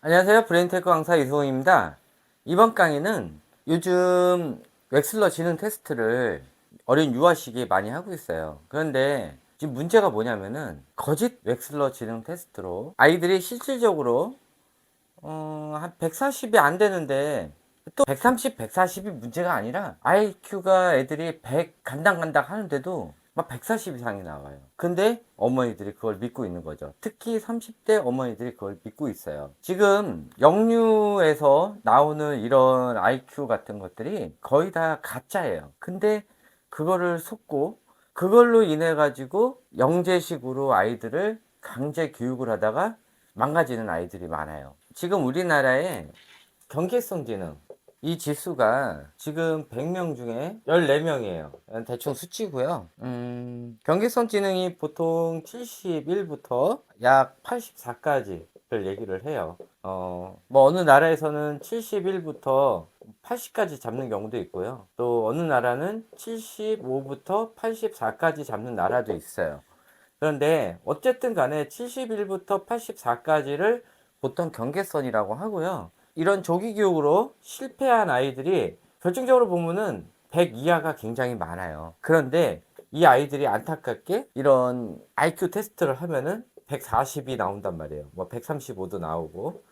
안녕하세요. 브레인테크 강사 이수홍입니다. 이번 강의는 요즘 웩슬러 지능 테스트를 어린 유아 시기에 많이 하고 있어요. 그런데 지금 문제가 뭐냐면은 거짓 웩슬러 지능 테스트로 아이들이 실질적으로 한 140이 안 되는데 또 130, 140이 문제가 아니라 IQ가 애들이 100 간당간당 하는데도 막 140 이상이 나와요. 근데 어머니들이 그걸 믿고 있는 거죠. 특히 30대 어머니들이 그걸 믿고 있어요. 지금 영유에서 나오는 이런 IQ 같은 것들이 거의 다 가짜예요. 근데 그거를 속고 그걸로 인해 가지고 영재식으로 아이들을 강제 교육을 하다가 망가지는 아이들이 많아요. 지금 우리나라에 경계성 지능 이 지수가 지금 100명 중에 14명이에요. 대충 수치고요. 경계성 지능이 보통 71부터 약 84까지를 얘기를 해요. 뭐 어느 나라에서는 71부터 80까지 잡는 경우도 있고요. 또 어느 나라는 75부터 84까지 잡는 나라도 있어요. 그런데 어쨌든 간에 71부터 84까지를 보통 경계선이라고 하고요. 이런 조기 교육으로 실패한 아이들이 결정적으로 보면은 100 이하가 굉장히 많아요. 그런데 이 아이들이 안타깝게 이런 IQ 테스트를 하면은 140이 나온단 말이에요. 뭐 135도 나오고.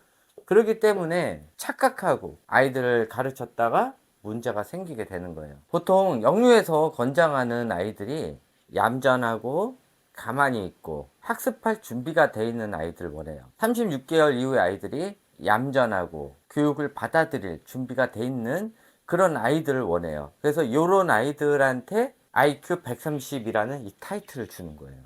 그렇기 때문에 착각하고 아이들을 가르쳤다가 문제가 생기게 되는 거예요. 보통 영유에서 권장하는 아이들이 얌전하고 가만히 있고 학습할 준비가 돼 있는 아이들을 원해요. 36개월 이후의 아이들이 얌전하고 교육을 받아들일 준비가 돼 있는 그런 아이들을 원해요. 그래서 이런 아이들한테 IQ 130이라는 이 타이틀을 주는 거예요.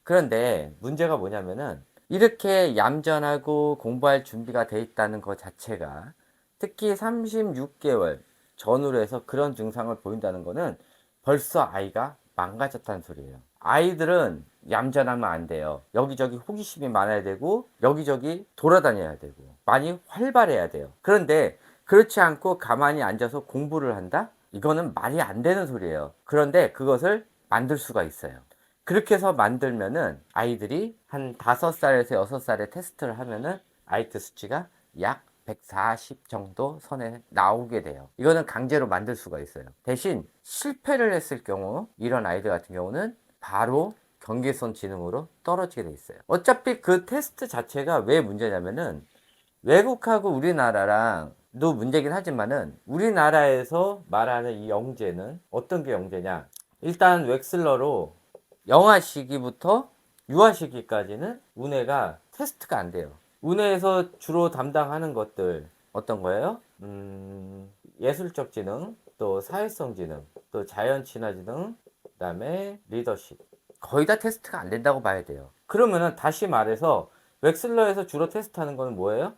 그런데 문제가 뭐냐면은 이렇게 얌전하고 공부할 준비가 돼 있다는 것 자체가 특히 36개월 전후로 해서 그런 증상을 보인다는 것은 벌써 아이가 망가졌다는 소리예요. 아이들은 얌전하면 안 돼요. 여기저기 호기심이 많아야 되고 여기저기 돌아다녀야 되고 많이 활발해야 돼요. 그런데 그렇지 않고 가만히 앉아서 공부를 한다? 이거는 말이 안 되는 소리예요. 그런데 그것을 만들 수가 있어요. 그렇게 해서 만들면은 아이들이 한 5살에서 6살에 테스트를 하면은 IQ 수치가 약 140 정도 선에 나오게 돼요. 이거는 강제로 만들 수가 있어요. 대신 실패를 했을 경우 이런 아이들 같은 경우는 바로 경계선 지능으로 떨어지게 돼 있어요. 어차피 그 테스트 자체가 왜 문제냐면은 외국하고 우리나라랑도 문제긴 하지만은 우리나라에서 말하는 이 영재는 어떤 게 영재냐? 일단 웩슬러로 영아 시기부터 유아 시기까지는 운해가 테스트가 안 돼요. 운해에서 주로 담당하는 것들 어떤 거예요? 예술적 지능, 또 사회성 지능, 또 자연 친화 지능, 그다음에 리더십. 거의 다 테스트가 안 된다고 봐야 돼요. 그러면은 다시 말해서 웩슬러에서 주로 테스트하는 거는 뭐예요?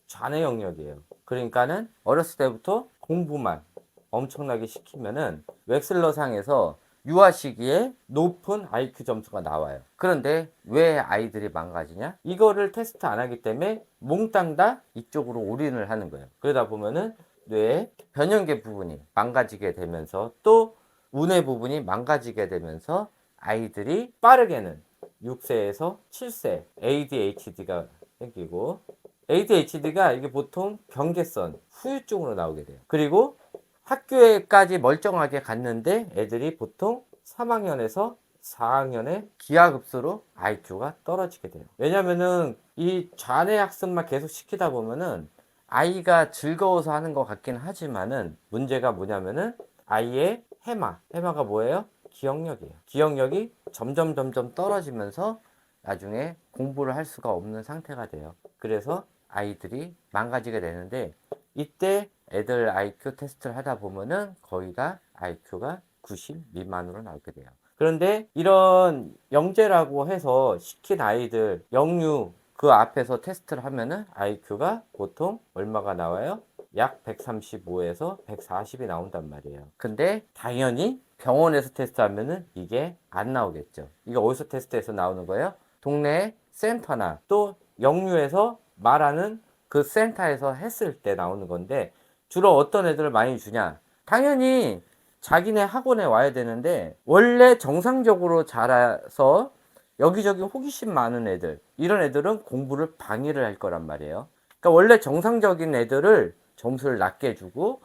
좌뇌 영역이에요. 그러니까는 어렸을 때부터 공부만 엄청나게 시키면은 웩슬러 상에서 유아 시기에 높은 IQ 점수가 나와요. 그런데 왜 아이들이 망가지냐? 이거를 테스트 안 하기 때문에 몽땅 다 이쪽으로 올인을 하는 거예요. 그러다 보면은 뇌의 변형계 부분이 망가지게 되면서 또 운의 부분이 망가지게 되면서 아이들이 빠르게는 6세에서 7세 ADHD가 생기고 ADHD가 이게 보통 경계선 후유증으로 나오게 돼요. 그리고 학교에까지 멀쩡하게 갔는데 애들이 보통 3학년에서 4학년에 기하급수로 IQ가 떨어지게 돼요. 왜냐면은 이 좌뇌 학습만 계속 시키다 보면은 아이가 즐거워서 하는 것 같긴 하지만은 문제가 뭐냐면은 아이의 해마가 뭐예요? 기억력이에요. 기억력이 점점 떨어지면서 나중에 공부를 할 수가 없는 상태가 돼요. 그래서 아이들이 망가지게 되는데 이때 애들 IQ 테스트를 하다 보면은 거의 다 IQ가 90 미만으로 나오게 돼요. 그런데 이런 영재라고 해서 시킨 아이들 영유 그 앞에서 테스트를 하면은 IQ가 보통 얼마가 나와요? 약 135에서 140이 나온단 말이에요. 근데 당연히 병원에서 테스트하면은 이게 안 나오겠죠. 이게 어디서 테스트해서 나오는 거예요? 동네 센터나 또 영유에서 말하는 그 센터에서 했을 때 나오는 건데 주로 어떤 애들을 많이 주냐? 당연히 자기네 학원에 와야 되는데 원래 정상적으로 자라서 여기저기 호기심 많은 애들 이런 애들은 공부를 방해를 할 거란 말이에요. 그러니까 원래 정상적인 애들을 점수를 낮게 주고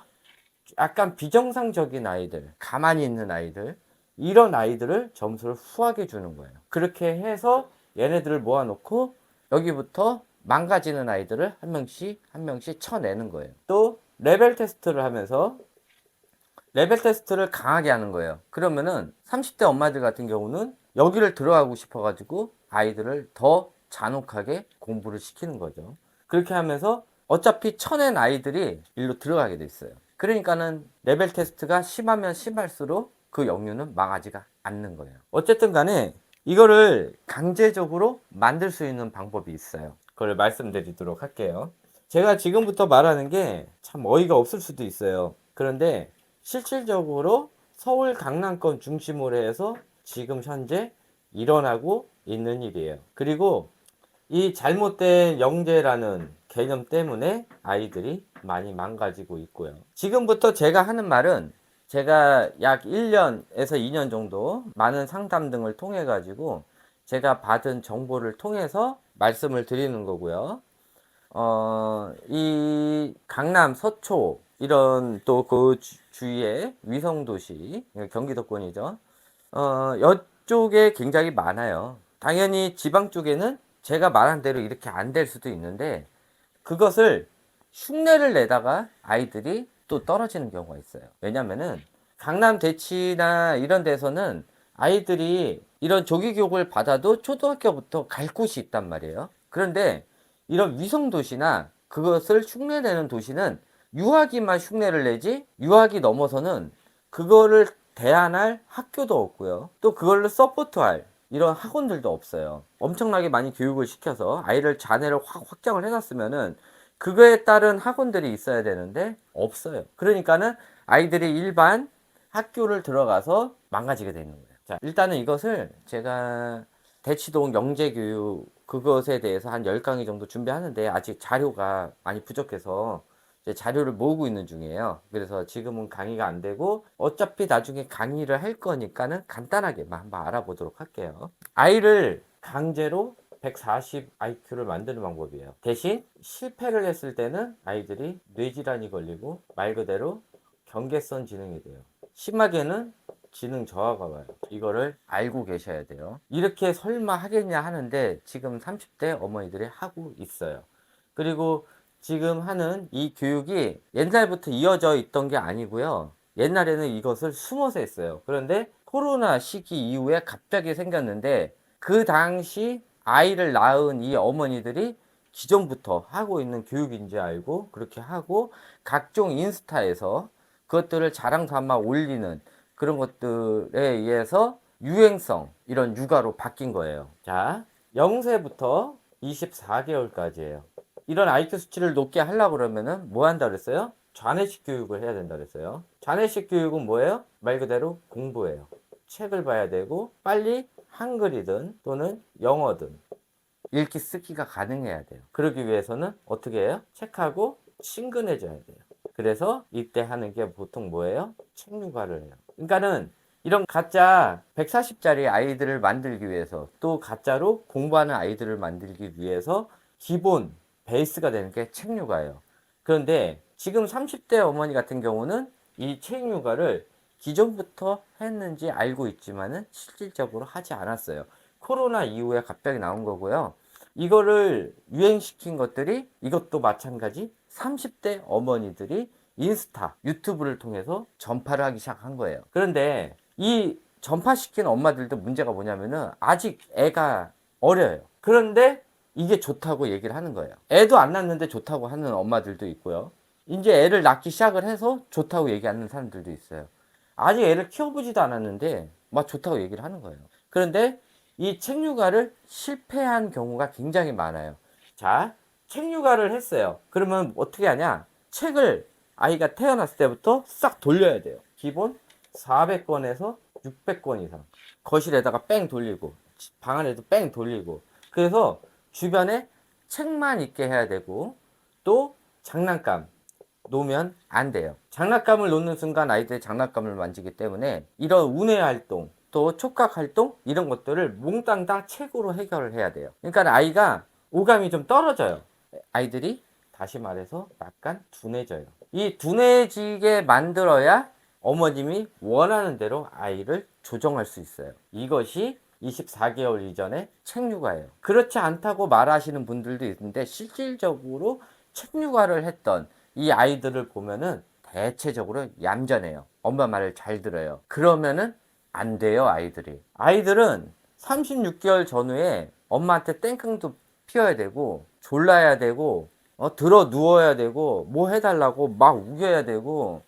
약간 비정상적인 아이들, 가만히 있는 아이들, 이런 아이들을 점수를 후하게 주는 거예요. 그렇게 해서 얘네들을 모아놓고 여기부터 망가지는 아이들을 한 명씩 쳐내는 거예요. 또 레벨 테스트를 하면서 레벨 테스트를 강하게 하는 거예요. 그러면은 30대 엄마들 같은 경우는 여기를 들어가고 싶어가지고 아이들을 더 잔혹하게 공부를 시키는 거죠. 그렇게 하면서 어차피 쳐낸 아이들이 일로 들어가게 돼 있어요. 그러니까는 레벨 테스트가 심하면 심할수록 그 영유는 망하지가 않는 거예요. 어쨌든 간에 이거를 강제적으로 만들 수 있는 방법이 있어요. 그걸 말씀드리도록 할게요. 제가 지금부터 말하는 게 참 어이가 없을 수도 있어요. 그런데 실질적으로 서울 강남권 중심으로 해서 지금 현재 일어나고 있는 일이에요. 그리고 이 잘못된 영재라는 개념 때문에 아이들이 많이 망가지고 있고요. 지금부터 제가 하는 말은 제가 약 1년에서 2년 정도 많은 상담 등을 통해 가지고 제가 받은 정보를 통해서 말씀을 드리는 거고요. 이 강남, 서초 이런 또 그 주위에 위성도시, 경기도권이죠. 이쪽에 굉장히 많아요. 당연히 지방 쪽에는 제가 말한 대로 이렇게 안 될 수도 있는데 그것을 흉내를 내다가 아이들이 또 떨어지는 경우가 있어요. 왜냐면은 강남 대치나 이런 데서는 아이들이 이런 조기 교육을 받아도 초등학교부터 갈 곳이 있단 말이에요. 그런데 이런 위성 도시나 그것을 흉내내는 도시는 유아기만 흉내를 내지 유아기 넘어서는 그거를 대안할 학교도 없고요. 또 그걸로 서포트할 이런 학원들도 없어요. 엄청나게 많이 교육을 시켜서 아이를 자녀를 확장을 해놨으면은 그거에 따른 학원들이 있어야 되는데 없어요. 그러니까는 아이들이 일반 학교를 들어가서 망가지게 되는 거예요. 자, 일단은 이것을 제가 대치동 영재교육 그것에 대해서 한 10강의 정도 준비하는데 아직 자료가 많이 부족해서 이제 자료를 모으고 있는 중이에요. 그래서 지금은 강의가 안 되고 어차피 나중에 강의를 할 거니까는 간단하게만 한번 알아보도록 할게요. 아이를 강제로 140 IQ를 만드는 방법이에요. 대신 실패를 했을 때는 아이들이 뇌질환이 걸리고 말 그대로 경계선 지능이 돼요. 심하게는 지능 저하가 와요. 이거를 알고 계셔야 돼요. 이렇게 설마 하겠냐 하는데 지금 30대 어머니들이 하고 있어요. 그리고 지금 하는 이 교육이 옛날부터 이어져 있던 게 아니고요. 옛날에는 이것을 숨어서 했어요. 그런데 코로나 시기 이후에 갑자기 생겼는데 그 당시 아이를 낳은 이 어머니들이 기존부터 하고 있는 교육인지 알고 그렇게 하고 각종 인스타에서 그것들을 자랑 삼아 올리는 그런 것들에 의해서 유행성 이런 육아로 바뀐 거예요. 자, 0세부터 24개월까지예요. 이런 IQ 수치를 높게 하려고 그러면은 뭐 한다 그랬어요? 좌뇌식 교육을 해야 된다 그랬어요. 좌뇌식 교육은 뭐예요? 말 그대로 공부예요. 책을 봐야 되고 빨리 한글이든 또는 영어든 읽기 쓰기가 가능해야 돼요. 그러기 위해서는 어떻게 해요? 책하고 친근해져야 돼요. 그래서 이때 하는 게 보통 뭐예요? 책 육아를 해요. 그러니까는 이런 가짜 140짜리 아이들을 만들기 위해서 또 가짜로 공부하는 아이들을 만들기 위해서 기본 베이스가 되는 게 책 육아예요. 그런데 지금 30대 어머니 같은 경우는 이 책 육아를 기존부터 했는지 알고 있지만은 실질적으로 하지 않았어요. 코로나 이후에 갑자기 나온 거고요. 이거를 유행시킨 것들이 이것도 마찬가지 30대 어머니들이 인스타, 유튜브를 통해서 전파를 하기 시작한 거예요. 그런데 이 전파시킨 엄마들도 문제가 뭐냐면은 아직 애가 어려요. 그런데 이게 좋다고 얘기를 하는 거예요. 애도 안 낳는데 좋다고 하는 엄마들도 있고요. 이제 애를 낳기 시작을 해서 좋다고 얘기하는 사람들도 있어요. 아직 애를 키워보지도 않았는데 막 좋다고 얘기를 하는 거예요. 그런데 이 책 육아를 실패한 경우가 굉장히 많아요. 자, 책 육아를 했어요. 그러면 어떻게 하냐? 책을 아이가 태어났을 때부터 싹 돌려야 돼요. 기본 400권에서 600권 이상. 거실에다가 뺑 돌리고, 방 안에도 뺑 돌리고. 그래서 주변에 책만 있게 해야 되고, 또 장난감 놓으면 안 돼요. 장난감을 놓는 순간 아이들이 장난감을 만지기 때문에 이런 운해 활동, 또 촉각 활동 이런 것들을 몽땅 다 책으로 해결을 해야 돼요. 그러니까 아이가 오감이 좀 떨어져요. 아이들이 다시 말해서 약간 둔해져요. 이 둔해지게 만들어야 어머님이 원하는 대로 아이를 조정할 수 있어요. 이것이 24개월 이전의 책육아예요. 그렇지 않다고 말하시는 분들도 있는데 실질적으로 책육아를 했던 이 아이들을 보면은 대체적으로 얌전해요. 엄마 말을 잘 들어요. 그러면은 안 돼요, 아이들이. 아이들은 36개월 전후에 엄마한테 땡깡도 피워야 되고 졸라야 되고 들어 누워야 되고 뭐 해달라고 막 우겨야 되고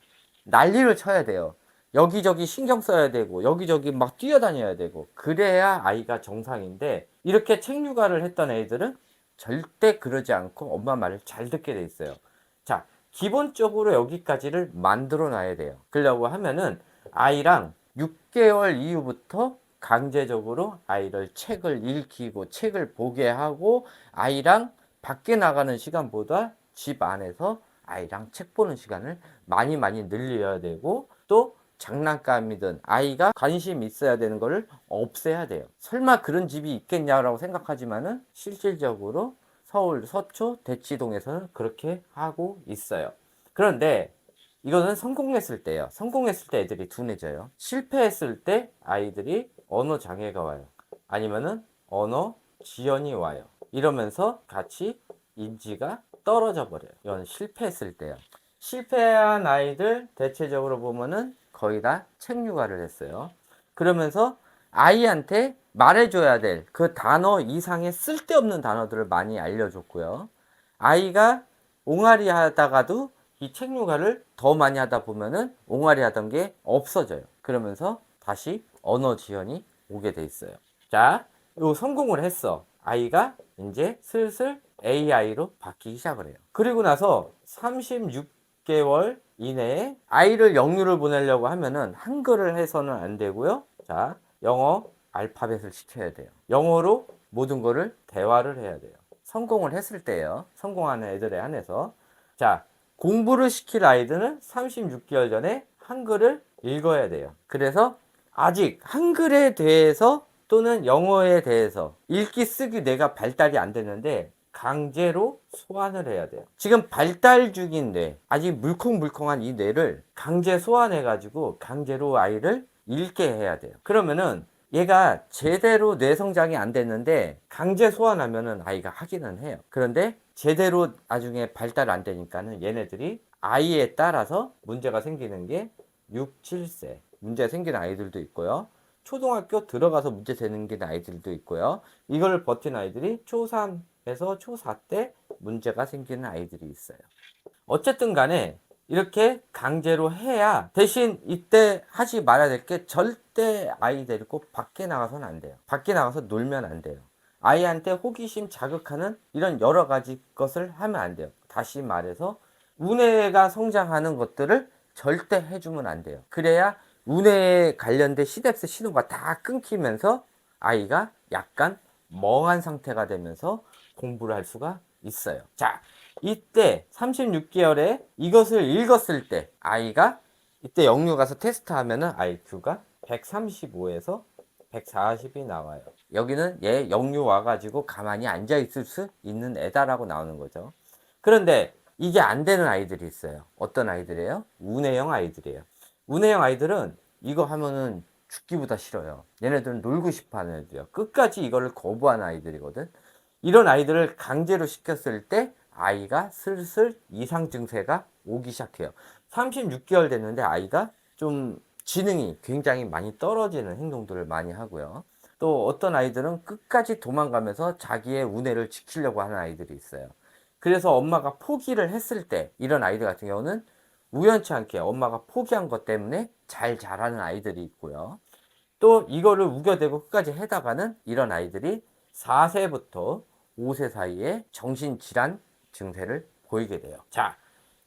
난리를 쳐야 돼요. 여기저기 신경 써야 되고 여기저기 막 뛰어다녀야 되고 그래야 아이가 정상인데 이렇게 책육아를 했던 애들은 절대 그러지 않고 엄마 말을 잘 듣게 돼 있어요. 자, 기본적으로 여기까지를 만들어 놔야 돼요. 그러려고 하면은 아이랑 6개월 이후부터 강제적으로 아이를 책을 읽히고 책을 보게 하고 아이랑 밖에 나가는 시간보다 집 안에서 아이랑 책 보는 시간을 많이 늘려야 되고 또 장난감이든 아이가 관심 있어야 되는 거를 없애야 돼요. 설마 그런 집이 있겠냐라고 생각하지만은 실질적으로 서울 서초 대치동에서는 그렇게 하고 있어요. 그런데 이거는 성공했을 때예요. 성공했을 때 애들이 둔해져요. 실패했을 때 아이들이 언어 장애가 와요. 아니면은 언어 지연이 와요. 이러면서 같이 인지가 떨어져 버려요. 이건 실패했을 때요. 실패한 아이들 대체적으로 보면은 거의 다 책육아를 했어요. 그러면서 아이한테 말해줘야 될 그 단어 이상의 쓸데없는 단어들을 많이 알려줬고요. 아이가 옹알이 하다가도 이 책육아를 더 많이 하다 보면은 옹알이 하던 게 없어져요. 그러면서 다시 언어 지연이 오게 돼 있어요. 자, 요 성공을 했어. 아이가 이제 슬슬 AI로 바뀌기 시작을 해요. 그리고 나서 36개월 이내에 아이를 영유를 보내려고 하면은 한글을 해서는 안 되고요. 자, 영어 알파벳을 시켜야 돼요. 영어로 모든 거를 대화를 해야 돼요. 성공을 했을 때예요. 성공하는 애들에 한해서. 자, 공부를 시킬 아이들은 36개월 전에 한글을 읽어야 돼요. 그래서 아직 한글에 대해서 또는 영어에 대해서 읽기 쓰기 뇌가 발달이 안 됐는데 강제로 소환을 해야 돼요. 지금 발달 중인 뇌, 아직 물컹물컹한 이 뇌를 강제 소환해 가지고 강제로 아이를 읽게 해야 돼요. 그러면은 얘가 제대로 뇌 성장이 안 됐는데 강제 소환하면은 아이가 하기는 해요. 그런데 제대로 나중에 발달 안 되니까는 얘네들이 아이에 따라서 문제가 생기는 게 6, 7세 문제 생기는 아이들도 있고요. 초등학교 들어가서 문제 생기는 아이들도 있고요. 이걸 버틴 아이들이 초3에서 초4 때 문제가 생기는 아이들이 있어요. 어쨌든 간에 이렇게 강제로 해야 대신 이때 하지 말아야 될 게 절대 아이 데리고 밖에 나가서는 안 돼요. 밖에 나가서 놀면 안 돼요. 아이한테 호기심 자극하는 이런 여러 가지 것을 하면 안 돼요. 다시 말해서 우뇌가 성장하는 것들을 절대 해주면 안 돼요. 그래야 우뇌에 관련된 시냅스 신호가 다 끊기면서 아이가 약간 멍한 상태가 되면서 공부를 할 수가 있어요. 자, 이때 36개월에 이것을 읽었을 때 아이가 이때 영유 가서 테스트하면은 IQ가 135에서 140이 나와요. 여기는 얘 영유 와가지고 가만히 앉아 있을 수 있는 애다라고 나오는 거죠. 그런데 이게 안 되는 아이들이 있어요. 어떤 아이들이에요? 우뇌형 아이들이에요. 우뇌형 아이들은 이거 하면은 죽기보다 싫어요. 얘네들은 놀고 싶어 하는 애들이에요. 끝까지 이거를 거부하는 아이들이거든. 이런 아이들을 강제로 시켰을 때 아이가 슬슬 이상 증세가 오기 시작해요. 36개월 됐는데 아이가 좀 지능이 굉장히 많이 떨어지는 행동들을 많이 하고요. 또 어떤 아이들은 끝까지 도망가면서 자기의 우뇌를 지키려고 하는 아이들이 있어요. 그래서 엄마가 포기를 했을 때 이런 아이들 같은 경우는 우연치 않게 엄마가 포기한 것 때문에 잘 자라는 아이들이 있고요. 또 이거를 우겨대고 끝까지 해다가는 이런 아이들이 4세부터 5세 사이에 정신질환 증세를 보이게 돼요. 자,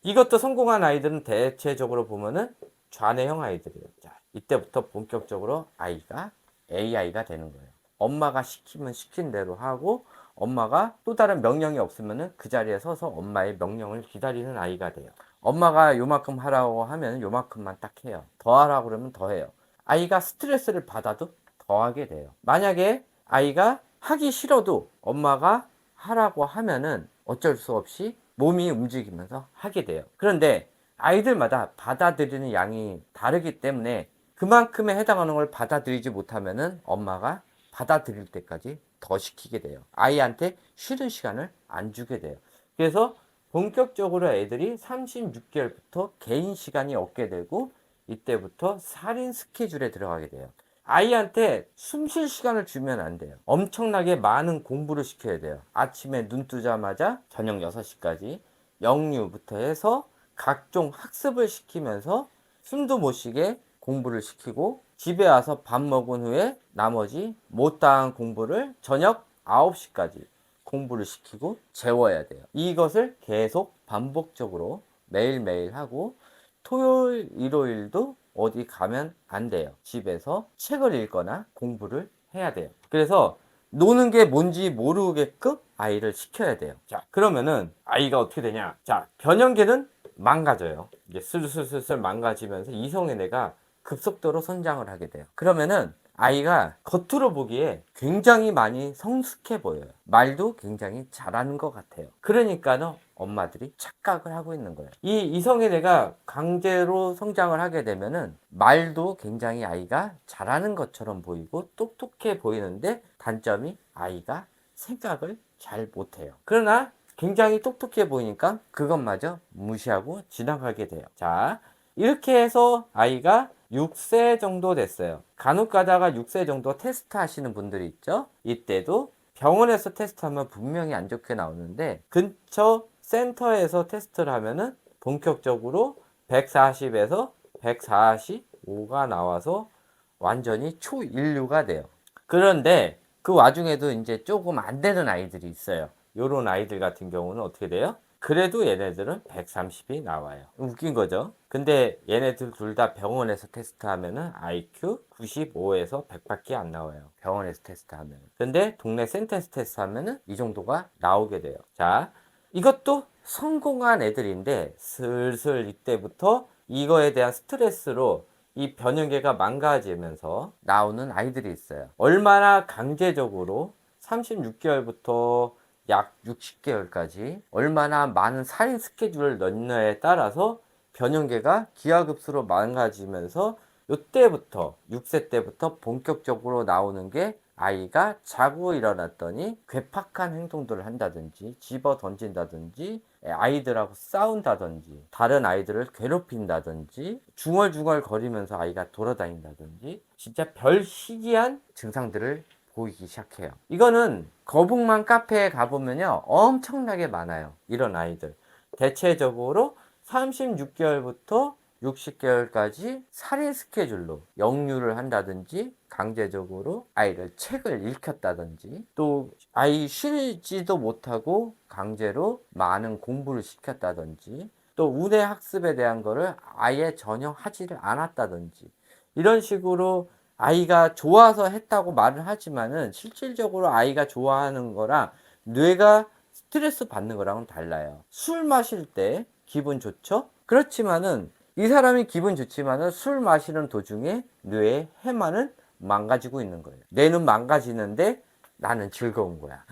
이것도 성공한 아이들은 대체적으로 보면은 좌뇌형 아이들이에요. 자, 이때부터 본격적으로 아이가 AI가 되는 거예요. 엄마가 시키면 시킨 대로 하고 엄마가 또 다른 명령이 없으면은 그 자리에 서서 엄마의 명령을 기다리는 아이가 돼요. 엄마가 요만큼 하라고 하면 요만큼만 딱 해요. 더 하라고 그러면 더 해요. 아이가 스트레스를 받아도 더 하게 돼요. 만약에 아이가 하기 싫어도 엄마가 하라고 하면은 어쩔 수 없이 몸이 움직이면서 하게 돼요. 그런데 아이들마다 받아들이는 양이 다르기 때문에 그만큼에 해당하는 걸 받아들이지 못하면은 엄마가 받아들일 때까지 더 시키게 돼요. 아이한테 쉬는 시간을 안 주게 돼요. 그래서 본격적으로 애들이 36개월부터 개인 시간이 얻게 되고 이때부터 살인 스케줄에 들어가게 돼요. 아이한테 숨 쉴 시간을 주면 안 돼요. 엄청나게 많은 공부를 시켜야 돼요. 아침에 눈 뜨자마자 저녁 6시까지 영유부터 해서 각종 학습을 시키면서 숨도 못 쉬게 공부를 시키고 집에 와서 밥 먹은 후에 나머지 못다한 공부를 저녁 9시까지 공부를 시키고 재워야 돼요. 이것을 계속 반복적으로 매일매일 하고 토요일, 일요일도 어디 가면 안 돼요. 집에서 책을 읽거나 공부를 해야 돼요. 그래서 노는 게 뭔지 모르게끔 아이를 시켜야 돼요. 자, 그러면은 아이가 어떻게 되냐? 자, 변형계는 망가져요. 이제 슬슬슬슬 망가지면서 이성의 뇌가 급속도로 성장을 하게 돼요. 그러면은 아이가 겉으로 보기에 굉장히 많이 성숙해 보여요. 말도 굉장히 잘하는 것 같아요. 그러니까는 엄마들이 착각을 하고 있는 거예요. 이 이성의 뇌가 강제로 성장을 하게 되면은 말도 굉장히 아이가 잘하는 것처럼 보이고 똑똑해 보이는데 단점이 아이가 생각을 잘 못해요. 그러나 굉장히 똑똑해 보이니까 그것마저 무시하고 지나가게 돼요. 자, 이렇게 해서 아이가 6세 정도 됐어요. 간혹 가다가 6세 정도 테스트 하시는 분들이 있죠. 이때도 병원에서 테스트하면 분명히 안 좋게 나오는데 근처 센터에서 테스트를 하면은 본격적으로 140에서 145가 나와서 완전히 초인류가 돼요. 그런데 그 와중에도 이제 조금 안 되는 아이들이 있어요. 요런 아이들 같은 경우는 어떻게 돼요? 그래도 얘네들은 130이 나와요. 웃긴 거죠. 근데 얘네들 둘 다 병원에서 테스트하면은 IQ 95에서 100밖에 안 나와요. 병원에서 테스트하면. 근데 동네 센터에서 테스트하면은 이 정도가 나오게 돼요. 자, 이것도 성공한 애들인데 슬슬 이때부터 이거에 대한 스트레스로 이 변형계가 망가지면서 나오는 아이들이 있어요. 얼마나 강제적으로 36개월부터 약 60개월까지 얼마나 많은 살인 스케줄을 넣느냐에 따라서 변형계가 기하급수로 망가지면서 이때부터 6세 때부터 본격적으로 나오는 게 아이가 자고 일어났더니 괴팍한 행동들을 한다든지 집어 던진다든지 아이들하고 싸운다든지 다른 아이들을 괴롭힌다든지 중얼중얼 거리면서 아이가 돌아다닌다든지 진짜 별 희귀한 증상들을 보이기 시작해요. 이거는 거북만 카페에 가보면요 엄청나게 많아요. 이런 아이들 대체적으로 36개월부터 60개월까지 살인 스케줄로 영유를 한다든지 강제적으로 아이를 책을 읽혔다든지 또 아이 쉬지도 못하고 강제로 많은 공부를 시켰다든지 또 운해 학습에 대한 거를 아예 전혀 하지를 않았다든지 이런 식으로 아이가 좋아서 했다고 말을 하지만은 실질적으로 아이가 좋아하는 거랑 뇌가 스트레스 받는 거랑은 달라요. 술 마실 때 기분 좋죠? 그렇지만은 이 사람이 기분 좋지만은 술 마시는 도중에 뇌의 해마는 망가지고 있는 거예요. 뇌는 망가지는데 나는 즐거운 거야.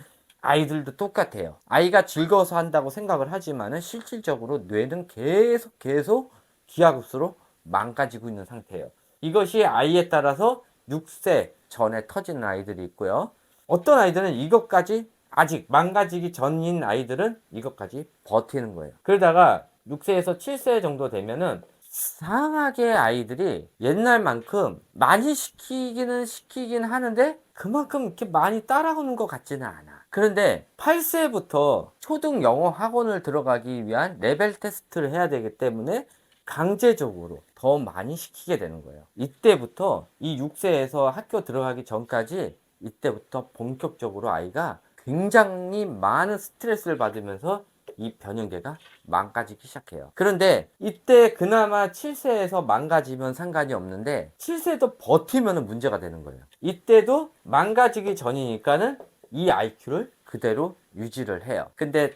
아이들도 똑같아요. 아이가 즐거워서 한다고 생각을 하지만은 실질적으로 뇌는 계속 기하급수로 망가지고 있는 상태예요. 이것이 아이에 따라서 6세 전에 터지는 아이들이 있고요. 어떤 아이들은 이것까지 아직 망가지기 전인 아이들은 이것까지 버티는 거예요. 그러다가 6세에서 7세 정도 되면은 이상하게 아이들이 옛날만큼 많이 시키긴 하는데 그만큼 이렇게 많이 따라오는 것 같지는 않아. 그런데 8세부터 초등 영어 학원을 들어가기 위한 레벨 테스트를 해야 되기 때문에 강제적으로 더 많이 시키게 되는 거예요. 이때부터 이 6세에서 학교 들어가기 전까지 이때부터 본격적으로 아이가 굉장히 많은 스트레스를 받으면서 이 변형계가 망가지기 시작해요. 그런데 이때 그나마 7세에서 망가지면 상관이 없는데 7세도 버티면 문제가 되는 거예요. 이때도 망가지기 전이니까는 이 IQ를 그대로 유지를 해요. 근데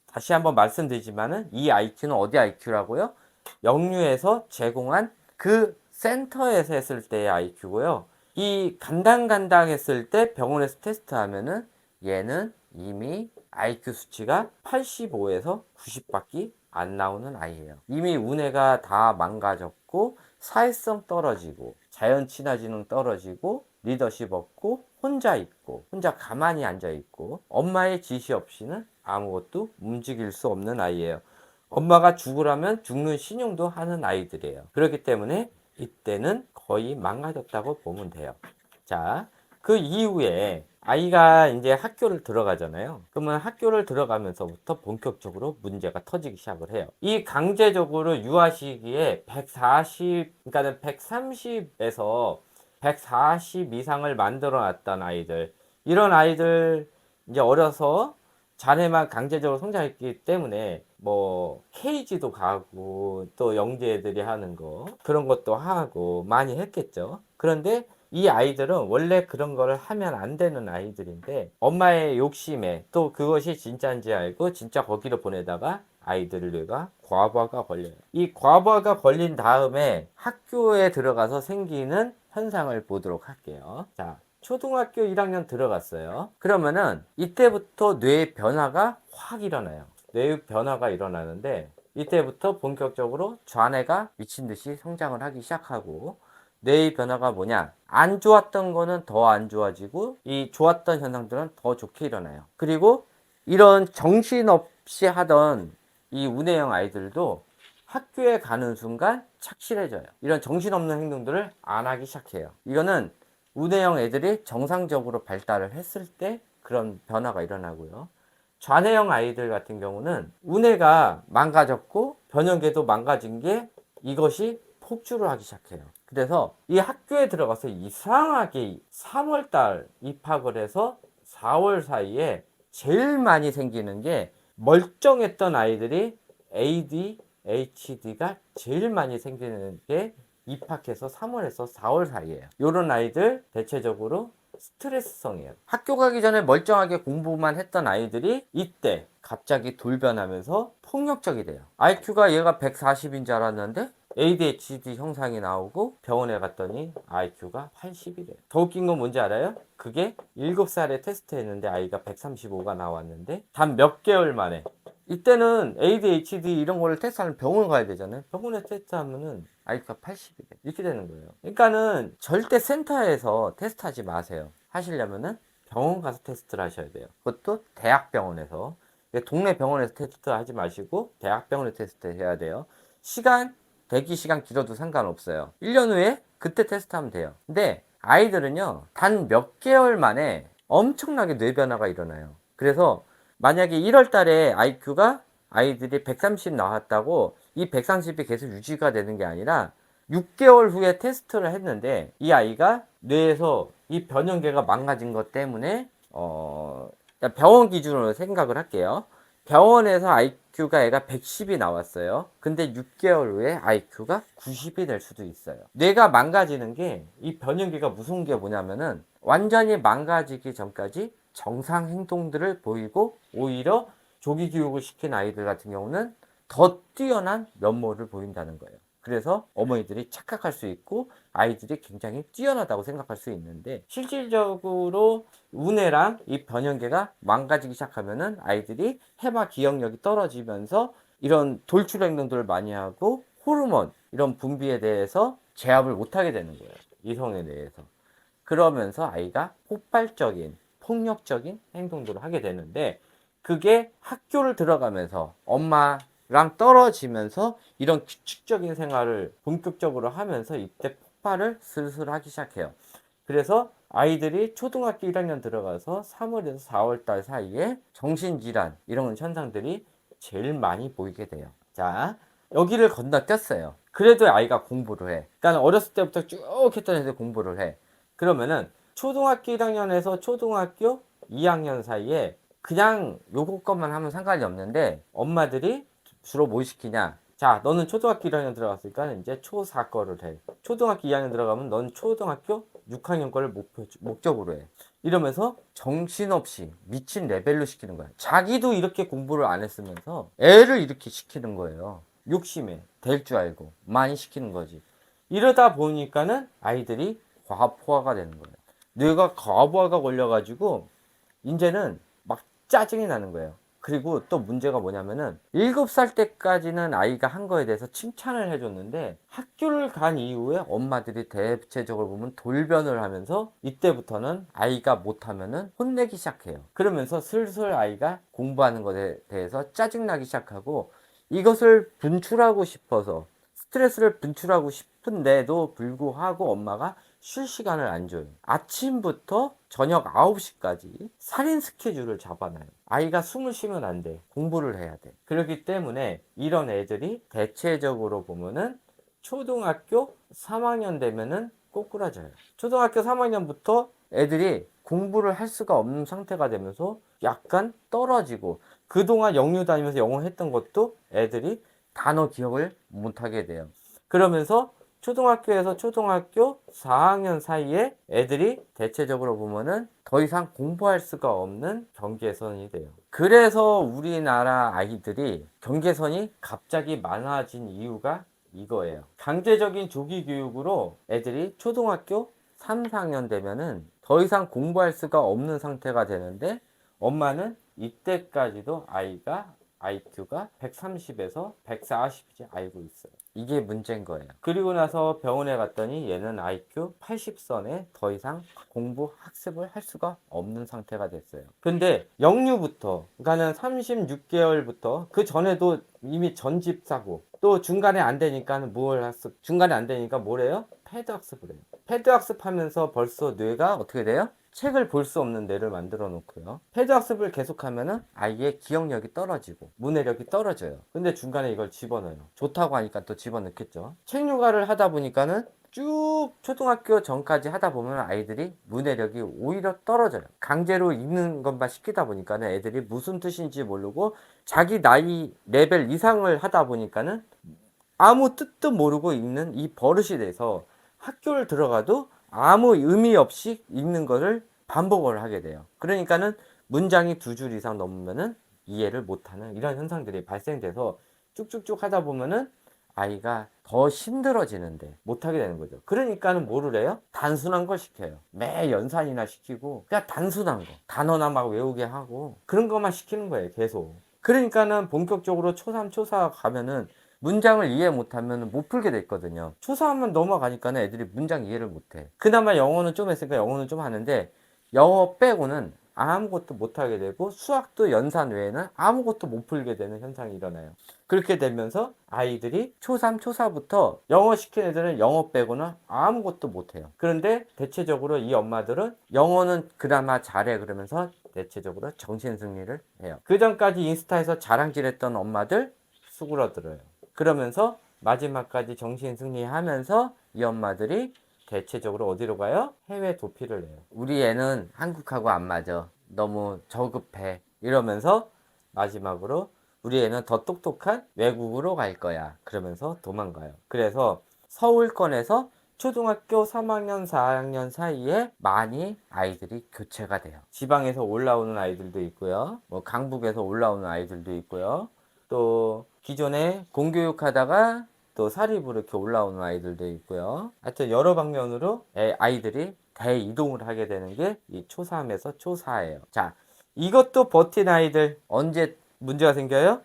다시 한번 말씀드리지만은 이 IQ는 어디 IQ라고요? 영유에서 제공한 그 센터에서 했을 때의 IQ고요. 이 간당간당 했을 때 병원에서 테스트하면은 얘는 이미 IQ 수치가 85에서 90밖에 안 나오는 아이예요. 이미 우뇌가 다 망가졌고 사회성 떨어지고 자연 친화지능 떨어지고 리더십 없고 혼자 있고 혼자 가만히 앉아 있고 엄마의 지시 없이는 아무것도 움직일 수 없는 아이예요. 엄마가 죽으라면 죽는 신용도 하는 아이들이에요. 그렇기 때문에 이때는 거의 망가졌다고 보면 돼요. 자, 그 이후에 아이가 이제 학교를 들어가잖아요. 그러면 학교를 들어가면서부터 본격적으로 문제가 터지기 시작을 해요. 이 강제적으로 유아 시기에 140, 그러니까 130에서 140 이상을 만들어 놨던 아이들, 이런 아이들 이제 어려서 자네만 강제적으로 성장했기 때문에 뭐 케이지도 가고 또 영재 애들이 하는 거 그런 것도 하고 많이 했겠죠. 그런데 이 아이들은 원래 그런 거를 하면 안 되는 아이들인데 엄마의 욕심에 또 그것이 진짜인지 알고 진짜 거기로 보내다가 아이들을 뇌가 과부하가 걸려요. 이 과부하가 걸린 다음에 학교에 들어가서 생기는 현상을 보도록 할게요. 자, 초등학교 1학년 들어갔어요. 그러면은 이때부터 뇌의 변화가 확 일어나요. 뇌의 변화가 일어나는데 이때부터 본격적으로 좌뇌가 미친 듯이 성장을 하기 시작하고 뇌의 변화가 뭐냐? 안 좋았던 거는 더 안 좋아지고 이 좋았던 현상들은 더 좋게 일어나요. 그리고 이런 정신없이 하던 이 우뇌형 아이들도 학교에 가는 순간 착실해져요. 이런 정신없는 행동들을 안 하기 시작해요. 이거는 우뇌형 애들이 정상적으로 발달을 했을 때 그런 변화가 일어나고요. 좌뇌형 아이들 같은 경우는 우뇌가 망가졌고 변형계도 망가진 게 이것이 폭주를 하기 시작해요. 그래서 이 학교에 들어가서 이상하게 3월달 입학을 해서 4월 사이에 제일 많이 생기는 게 멀쩡했던 아이들이 ADHD가 제일 많이 생기는 게 입학해서 3월에서 4월 사이에요. 이런 아이들 대체적으로 스트레스성이에요. 학교 가기 전에 멀쩡하게 공부만 했던 아이들이 이때 갑자기 돌변하면서 폭력적이 돼요. IQ가 얘가 140인 줄 알았는데 ADHD 형상이 나오고 병원에 갔더니 IQ가 80이래요. 더 웃긴 건 뭔지 알아요? 그게 7살에 테스트 했는데 아이가 135가 나왔는데 단 몇 개월 만에 이때는 ADHD 이런 거를 테스트하면 병원 가야 되잖아요. 병원에 테스트하면은 IQ가 80이래. 이렇게 되는 거예요. 그러니까는 절대 센터에서 테스트하지 마세요. 하시려면은 병원 가서 테스트를 하셔야 돼요. 그것도 대학병원에서. 동네 병원에서 테스트 하지 마시고 대학병원에 테스트 해야 돼요. 시간, 대기 시간 길어도 상관없어요. 1년 후에 그때 테스트하면 돼요. 근데 아이들은요, 단 몇 개월 만에 엄청나게 뇌 변화가 일어나요. 그래서 만약에 1월 달에 IQ가 아이들이 130 나왔다고 이 130이 계속 유지가 되는 게 아니라 6개월 후에 테스트를 했는데 이 아이가 뇌에서 이 변형계가 망가진 것 때문에 병원 기준으로 생각을 할게요. 병원에서 IQ가 애가 110이 나왔어요. 근데 6개월 후에 IQ가 90이 될 수도 있어요. 뇌가 망가지는 게 이 변형계가 무서운 게 뭐냐면은 완전히 망가지기 전까지 정상 행동들을 보이고 오히려 조기 교육을 시킨 아이들 같은 경우는 더 뛰어난 면모를 보인다는 거예요. 그래서 어머니들이 착각할 수 있고 아이들이 굉장히 뛰어나다고 생각할 수 있는데 실질적으로 우뇌랑 이 변형계가 망가지기 시작하면은 아이들이 해마 기억력이 떨어지면서 이런 돌출 행동들을 많이 하고 호르몬 이런 분비에 대해서 제압을 못하게 되는 거예요. 이성에 대해서. 그러면서 아이가 폭발적인 폭력적인 행동들을 하게 되는데 그게 학교를 들어가면서 엄마랑 떨어지면서 이런 규칙적인 생활을 본격적으로 하면서 이때 폭발을 슬슬 하기 시작해요. 그래서 아이들이 초등학교 1학년 들어가서 3월에서 4월 달 사이에 정신질환 이런 현상들이 제일 많이 보이게 돼요. 자, 여기를 건너뛰었어요. 그래도 아이가 공부를 해. 그러니까 어렸을 때부터 쭉 했던 애들 공부를 해. 그러면은 초등학교 1학년에서 초등학교 2학년 사이에 그냥 요거 것만 하면 상관이 없는데 엄마들이 주로 뭘 시키냐? 자, 너는 초등학교 1학년 들어갔으니까 이제 초4 거를 해. 초등학교 2학년 들어가면 넌 초등학교 6학년 거를 목적으로 해. 이러면서 정신없이 미친 레벨로 시키는 거야. 자기도 이렇게 공부를 안 했으면서 애를 이렇게 시키는 거예요. 욕심에 될 줄 알고 많이 시키는 거지. 이러다 보니까는 아이들이 과부하가 되는 거예요. 뇌가 과부하가 걸려가지고 이제는 막 짜증이 나는 거예요. 그리고 또 문제가 뭐냐면은 7살 때까지는 아이가 한 거에 대해서 칭찬을 해줬는데 학교를 간 이후에 엄마들이 대체적으로 보면 돌변을 하면서 이때부터는 아이가 못하면은 혼내기 시작해요. 그러면서 슬슬 아이가 공부하는 것에 대해서 짜증나기 시작하고 이것을 분출하고 싶어서 스트레스를 분출하고 싶은데도 불구하고 엄마가 쉴 시간을 안 줘요. 아침부터 저녁 9시까지 살인 스케줄을 잡아놔요. 아이가 숨을 쉬면 안 돼. 공부를 해야 돼. 그렇기 때문에 이런 애들이 대체적으로 보면은 초등학교 3학년 되면은 꼬꾸라져요. 초등학교 3학년부터 애들이 공부를 할 수가 없는 상태가 되면서 약간 떨어지고 그동안 영유 다니면서 영어 했던 것도 애들이 단어 기억을 못하게 돼요. 그러면서 초등학교에서 초등학교 4학년 사이에 애들이 대체적으로 보면은 더 이상 공부할 수가 없는 경계선이 돼요. 그래서 우리나라 아이들이 경계선이 갑자기 많아진 이유가 이거예요. 강제적인 조기 교육으로 애들이 초등학교 3, 4학년 되면은 더 이상 공부할 수가 없는 상태가 되는데 엄마는 이때까지도 아이가 IQ가 130에서 140이 알고 있어요. 이게 문제인 거예요. 그리고 나서 병원에 갔더니 얘는 IQ 80선에 더 이상 공부 학습을 할 수가 없는 상태가 됐어요. 근데 영유부터 그러니까는 36개월부터 그 전에도 이미 전집 사고 또 중간에 안 되니까 뭘 학습 중간에 안 되니까 뭐래요? 패드 학습을 해요. 패드 학습하면서 벌써 뇌가 어떻게 돼요? 책을 볼 수 없는 뇌를 만들어 놓고요. 패드 학습을 계속하면은 아이의 기억력이 떨어지고 문해력이 떨어져요. 근데 중간에 이걸 집어넣어요. 좋다고 하니까 또 집어넣겠죠. 책 육아를 하다 보니까는 쭉 초등학교 전까지 하다 보면 아이들이 문해력이 오히려 떨어져요. 강제로 읽는 것만 시키다 보니까는 애들이 무슨 뜻인지 모르고 자기 나이 레벨 이상을 하다 보니까는 아무 뜻도 모르고 읽는 이 버릇이 돼서 학교를 들어가도 아무 의미 없이 읽는 것을 반복을 하게 돼요. 그러니까는 문장이 2줄 이상 넘으면은 이해를 못하는 이런 현상들이 발생돼서 쭉쭉쭉 하다 보면은 아이가 더 힘들어지는데 못하게 되는 거죠. 그러니까는 뭐를 해요? 단순한 걸 시켜요. 매 연산이나 시키고 그냥 단순한 거 단어나 막 외우게 하고 그런 것만 시키는 거예요. 계속. 그러니까는 본격적으로 초3, 초4 가면은 문장을 이해 못하면 못 풀게 돼 있거든요. 초사하면 넘어가니까는 애들이 문장 이해를 못해. 그나마 영어는 좀 했으니까 영어는 좀 하는데 영어 빼고는 아무것도 못하게 되고 수학도 연산 외에는 아무것도 못 풀게 되는 현상이 일어나요. 그렇게 되면서 아이들이 초3, 초4부터 영어 시킨 애들은 영어 빼고는 아무것도 못해요. 그런데 대체적으로 이 엄마들은 영어는 그나마 잘해 그러면서 대체적으로 정신승리를 해요. 그 전까지 인스타에서 자랑질했던 엄마들 수그러들어요. 그러면서 마지막까지 정신 승리하면서 이 엄마들이 대체적으로 어디로 가요? 해외 도피를 해요. 우리 애는 한국하고 안 맞아. 너무 저급해. 이러면서 마지막으로 우리 애는 더 똑똑한 외국으로 갈 거야. 그러면서 도망가요. 그래서 서울권에서 초등학교 3학년, 4학년 사이에 많이 아이들이 교체가 돼요. 지방에서 올라오는 아이들도 있고요. 뭐 강북에서 올라오는 아이들도 있고요. 또 기존에 공교육 하다가 또 사립으로 이렇게 올라오는 아이들도 있고요. 하여튼 여러 방면으로 아이들이 대이동을 하게 되는 게 이 초3에서 초4예요. 자, 이것도 버틴 아이들 언제 문제가 생겨요?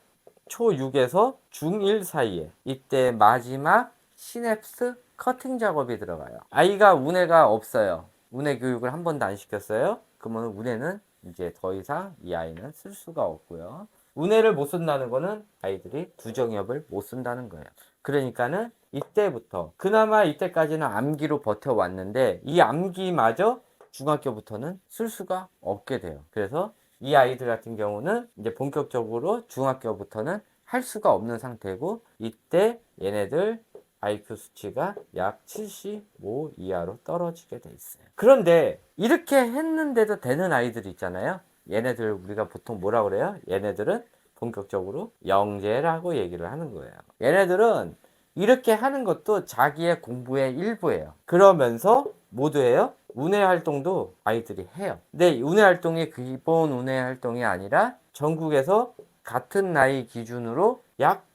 초6에서 중1 사이에 이때 마지막 시냅스 커팅 작업이 들어가요. 아이가 운해가 없어요. 운해 교육을 한 번도 안 시켰어요. 그러면 운해는 이제 더 이상 이 아이는 쓸 수가 없고요. 운해를 못 쓴다는 거는 아이들이 부정협을 못 쓴다는 거예요. 그러니까는 이때부터 그나마 이때까지는 암기로 버텨왔는데 이 암기마저 중학교부터는 쓸 수가 없게 돼요. 그래서 이 아이들 같은 경우는 이제 본격적으로 중학교부터는 할 수가 없는 상태고 이때 얘네들 IQ 수치가 약 75 이하로 떨어지게 돼 있어요. 그런데 이렇게 했는데도 되는 아이들이 있잖아요. 얘네들 우리가 보통 뭐라 그래요? 얘네들은 본격적으로 영재라고 얘기를 하는 거예요. 얘네들은 이렇게 하는 것도 자기의 공부의 일부예요. 그러면서 모두 해요? 운해 활동도 아이들이 해요. 근데 운해 활동이 기본 운해 활동이 아니라 전국에서 같은 나이 기준으로 약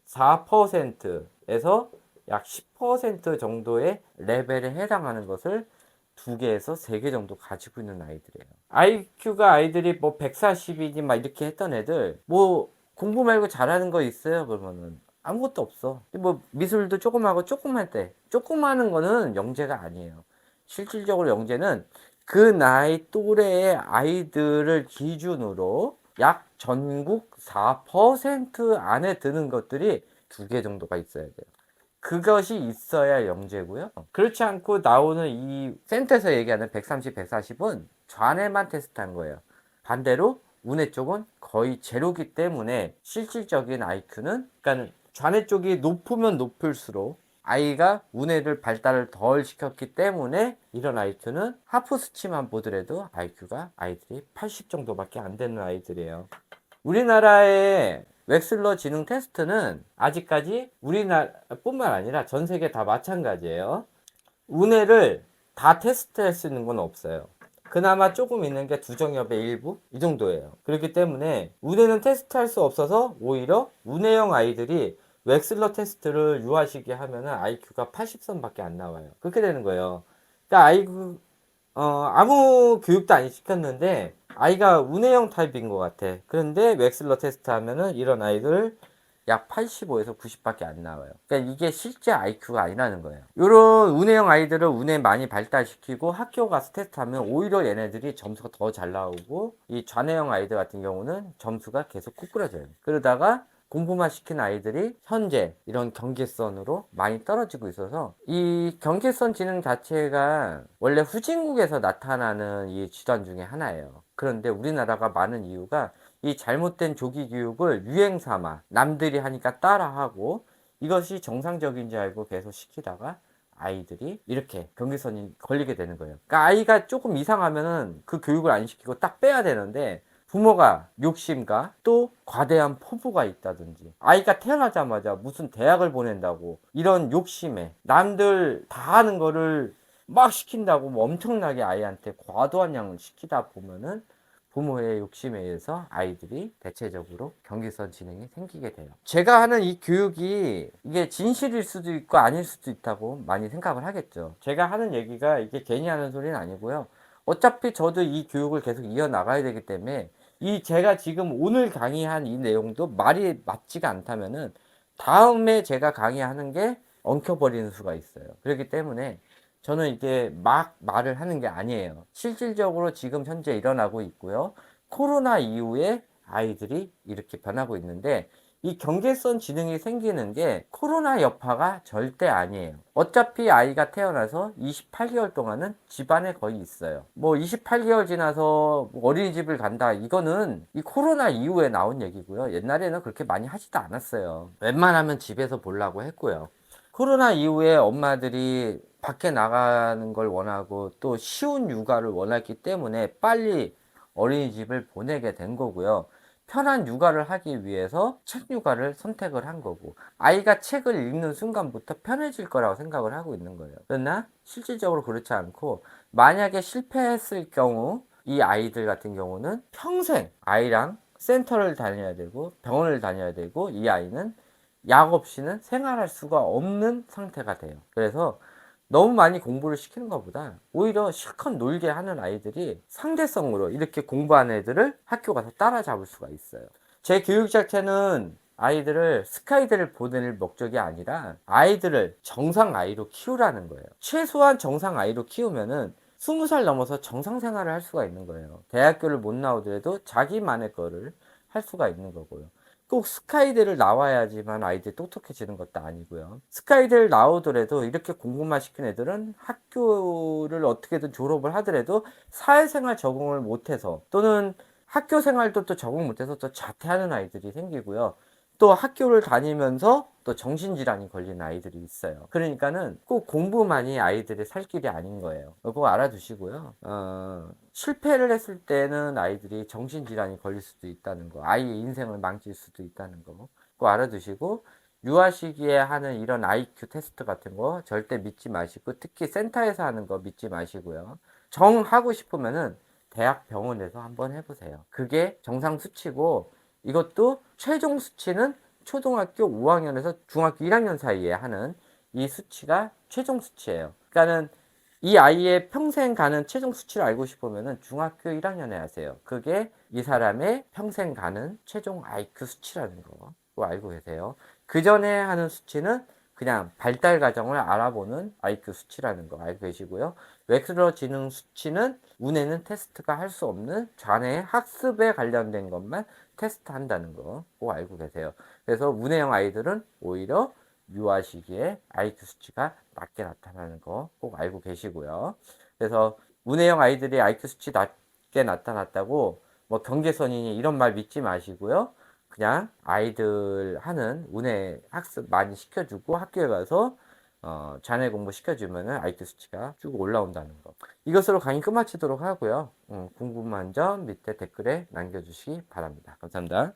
4%에서 약 10% 정도의 레벨에 해당하는 것을 2개에서 3개 정도 가지고 있는 아이들이에요. IQ가 아이들이 뭐 140이지 막 이렇게 했던 애들, 뭐 공부 말고 잘하는 거 있어요? 그러면은 아무것도 없어. 뭐 미술도 조금 하고 조금 할 때, 조금 하는 거는 영재가 아니에요. 실질적으로 영재는 그 나이 또래의 아이들을 기준으로 약 전국 4% 안에 드는 것들이 2개 정도가 있어야 돼요. 그것이 있어야 영재고요. 그렇지 않고 나오는 이 센터에서 얘기하는 130, 140은 좌뇌만 테스트한 거예요. 반대로 우뇌 쪽은 거의 제로기 때문에 실질적인 IQ는, 그러니까 좌뇌 쪽이 높으면 높을수록 아이가 우뇌를 발달을 덜 시켰기 때문에 이런 IQ는 하프 수치만 보더라도 IQ가 아이들이 80 정도밖에 안 되는 아이들이에요. 우리나라의 웩슬러 지능 테스트는 아직까지 우리나라뿐만 아니라 전 세계 다 마찬가지예요. 우뇌를 다 테스트할 수 있는 건 없어요. 그나마 조금 있는 게 두정엽의 일부 이 정도예요. 그렇기 때문에 우뇌는 테스트할 수 없어서 오히려 우뇌형 아이들이 웩슬러 테스트를 유아시기 하면은 IQ가 80선밖에 안 나와요. 그렇게 되는 거예요. 그러니까 아무 교육도 안 시켰는데 아이가 운해형 타입인 것 같아. 그런데 웩슬러 테스트 하면은 이런 아이들 약 85에서 90밖에 안 나와요. 그러니까 이게 실제 IQ가 아니라는 거예요. 이런 운해형 아이들을 운해 많이 발달시키고 학교 가서 테스트하면 오히려 얘네들이 점수가 더 잘 나오고, 이 좌뇌형 아이들 같은 경우는 점수가 계속 꾸꾸라져요. 그러다가 공부만 시킨 아이들이 현재 이런 경계선으로 많이 떨어지고 있어서, 이 경계선 지능 자체가 원래 후진국에서 나타나는 이 질환 중에 하나예요. 그런데 우리나라가 많은 이유가 이 잘못된 조기 교육을 유행 삼아 남들이 하니까 따라하고, 이것이 정상적인 줄 알고 계속 시키다가 아이들이 이렇게 경계선이 걸리게 되는 거예요. 그러니까 아이가 조금 이상하면은 그 교육을 안 시키고 딱 빼야 되는데, 부모가 욕심과 또 과대한 포부가 있다든지, 아이가 태어나자마자 무슨 대학을 보낸다고 이런 욕심에 남들 다 하는 거를 막 시킨다고 뭐 엄청나게 아이한테 과도한 양을 시키다 보면은 부모의 욕심에 의해서 아이들이 대체적으로 경계선 지능이 생기게 돼요. 제가 하는 이 교육이 이게 진실일 수도 있고 아닐 수도 있다고 많이 생각을 하겠죠. 제가 하는 얘기가 이게 괜히 하는 소리는 아니고요. 어차피 저도 이 교육을 계속 이어나가야 되기 때문에, 이 제가 지금 오늘 강의한 이 내용도 말이 맞지가 않다면은 다음에 제가 강의하는 게 엉켜버리는 수가 있어요. 그렇기 때문에 저는 이게 막 말을 하는 게 아니에요. 실질적으로 지금 현재 일어나고 있고요. 코로나 이후에 아이들이 이렇게 변하고 있는데, 이 경계선 지능이 생기는 게 코로나 여파가 절대 아니에요. 어차피 아이가 태어나서 28개월 동안은 집안에 거의 있어요. 뭐 28개월 지나서 어린이집을 간다, 이거는 이 코로나 이후에 나온 얘기고요. 옛날에는 그렇게 많이 하지도 않았어요. 웬만하면 집에서 보려고 했고요. 코로나 이후에 엄마들이 밖에 나가는 걸 원하고 또 쉬운 육아를 원했기 때문에 빨리 어린이집을 보내게 된 거고요. 편한 육아를 하기 위해서 책 육아를 선택을 한 거고, 아이가 책을 읽는 순간부터 편해질 거라고 생각을 하고 있는 거예요. 그러나 실질적으로 그렇지 않고, 만약에 실패했을 경우 이 아이들 같은 경우는 평생 아이랑 센터를 다녀야 되고 병원을 다녀야 되고, 이 아이는 약 없이는 생활할 수가 없는 상태가 돼요. 그래서 너무 많이 공부를 시키는 것보다 오히려 실컷 놀게 하는 아이들이 상대성으로 이렇게 공부하는 애들을 학교 가서 따라잡을 수가 있어요. 제 교육 자체는 아이들을 스카이대를 보낼 목적이 아니라 아이들을 정상 아이로 키우라는 거예요. 최소한 정상 아이로 키우면은 20살 넘어서 정상 생활을 할 수가 있는 거예요. 대학교를 못 나오더라도 자기만의 거를 할 수가 있는 거고요. 꼭 스카이대를 나와야지만 아이들이 똑똑해지는 것도 아니고요. 스카이대를 나오더라도 이렇게 공부만 시킨 애들은 학교를 어떻게든 졸업을 하더라도 사회생활 적응을 못해서, 또는 학교 생활도 또 적응 못해서 또 자퇴하는 아이들이 생기고요. 또 학교를 다니면서 또 정신질환이 걸리는 아이들이 있어요. 그러니까는 꼭 공부만이 아이들의 살 길이 아닌 거예요. 그거 알아두시고요. 실패를 했을 때는 아이들이 정신질환이 걸릴 수도 있다는 거, 아이의 인생을 망칠 수도 있다는 거, 그거 알아두시고, 유아 시기에 하는 이런 IQ 테스트 같은 거 절대 믿지 마시고, 특히 센터에서 하는 거 믿지 마시고요. 정하고 싶으면은 대학 병원에서 한번 해보세요. 그게 정상 수치고, 이것도 최종 수치는 초등학교 5학년에서 중학교 1학년 사이에 하는 이 수치가 최종 수치예요. 그러니까는 이 아이의 평생 가는 최종 수치를 알고 싶으면은 중학교 1학년에 하세요. 그게 이 사람의 평생 가는 최종 IQ 수치라는 거. 그거 알고 계세요. 그 전에 하는 수치는 그냥 발달 과정을 알아보는 IQ 수치라는 거 알고 계시고요. 웨슬러 지능 수치는 운에는 테스트가 할 수 없는 자네의 학습에 관련된 것만 테스트 한다는 거 꼭 알고 계세요. 그래서 운해형 아이들은 오히려 유아 시기에 IQ 수치가 낮게 나타나는 거 꼭 알고 계시고요. 그래서 운해형 아이들이 IQ 수치 낮게 나타났다고 뭐 경계선이니 이런 말 믿지 마시고요. 그냥 아이들 하는 운해 학습 많이 시켜주고 학교에 가서 자네 공부 시켜주면은 IQ 수치가 쭉 올라온다는 거. 이것으로 강의 끝마치도록 하고요. 궁금한 점 밑에 댓글에 남겨주시기 바랍니다. 감사합니다.